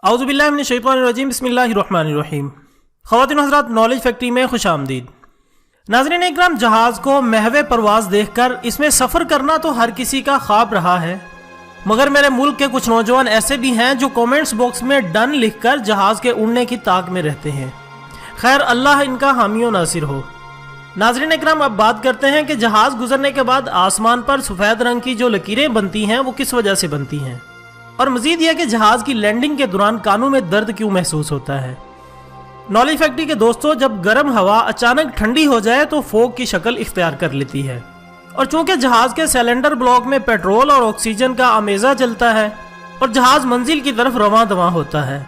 औज़ुबिल्लाहि मिनश्शैतानिर्रजीम बिस्मिल्लाहिर्रहमानिर्रहीम। ख़वातीन हज़रात, knowledge factory में खुश आमदीद। नाज़रीन इकराम, जहाज़ को महवे परवाज़ देखकर इसमें सफ़र करना तो हर किसी का ख्वाब रहा है, मगर मेरे मुल्क के कुछ नौजवान ऐसे भी हैं जो कमेंट्स बॉक्स में डन लिखकर जहाज़ के उड़ने की ताक में रहते हैं। खैर, अल्लाह इनका हामी व नासिर हो। नाज़रीन इकराम, अब बात करते हैं कि जहाज़ गुजरने के बाद आसमान पर सफ़ेद रंग की जो लकीरें बनती हैं वो किस वजह से बनती हैं, और मज़ीद यह कि जहाज़ की लैंडिंग के दौरान कानों में दर्द क्यों महसूस होता है। नॉलेज फैक्ट्री के दोस्तों, जब गर्म हवा अचानक ठंडी हो जाए तो फोग की शक्ल इख्तियार कर लेती है, और चूंकि जहाज़ के सिलेंडर ब्लॉक में पेट्रोल और ऑक्सीजन का आमेज़ा चलता है और जहाज़ मंजिल की तरफ रवां दवां होता है,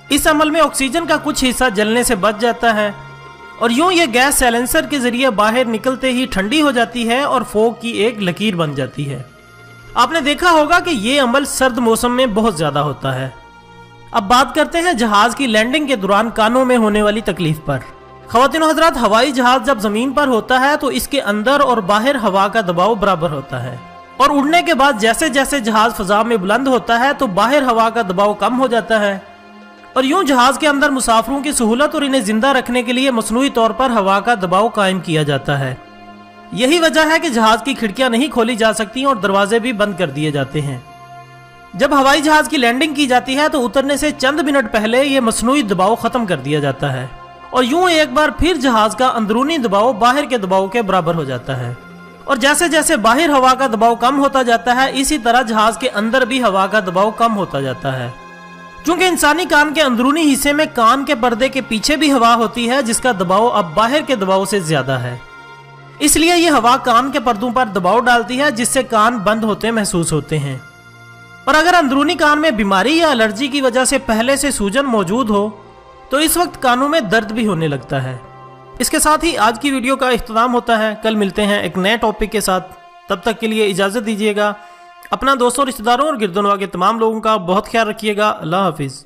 इस अमल में ऑक्सीजन का कुछ हिस्सा जलने से बच जाता है और यूं ये गैस साइलेंसर के जरिए बाहर निकलते ही ठंडी हो जाती है और फोग की एक लकीर बन जाती है। आपने देखा होगा कि ये अमल सर्द मौसम में बहुत ज्यादा होता है। अब बात करते हैं जहाज की लैंडिंग के दौरान कानों में होने वाली तकलीफ पर। ख़वातीन व हज़रात, हवाई जहाज जब जमीन पर होता है तो इसके अंदर और बाहर हवा का दबाव बराबर होता है, और उड़ने के बाद जैसे जैसे जहाज फजा में बुलंद होता है तो बाहर हवा का दबाव कम हो जाता है, और यूं जहाज के अंदर मुसाफिरों की सहूलत और इन्हें जिंदा रखने के लिए मसनूई तौर पर हवा का दबाव कायम किया जाता है। यही वजह है कि जहाज की खिड़कियां नहीं खोली जा सकती और दरवाजे भी बंद कर दिए जाते हैं। जब हवाई जहाज की लैंडिंग की जाती है तो उतरने से चंद मिनट पहले यह मसनूई दबाव खत्म कर दिया जाता है, और यूं एक बार फिर जहाज का अंदरूनी दबाव बाहर के दबाव के बराबर हो जाता है, और जैसे जैसे बाहर हवा का दबाव कम होता जाता है इसी तरह जहाज के अंदर भी हवा का दबाव कम होता जाता है। चूंकि इंसानी कान के अंदरूनी हिस्से में कान के पर्दे के पीछे भी हवा होती है जिसका दबाव अब बाहर के दबाव से ज्यादा है, इसलिए ये हवा कान के पर्दों पर दबाव डालती है जिससे कान बंद होते महसूस होते हैं। और अगर अंदरूनी कान में बीमारी या एलर्जी की वजह से पहले से सूजन मौजूद हो तो इस वक्त कानों में दर्द भी होने लगता है। इसके साथ ही आज की वीडियो का इख्तिताम होता है। कल मिलते हैं एक नए टॉपिक के साथ, तब तक के लिए इजाज़त दीजिएगा। अपना दोस्तों, रिश्तेदारों और गिरदोनवा के तमाम लोगों का बहुत ख्याल रखिएगा। अल्लाह हाफिज़।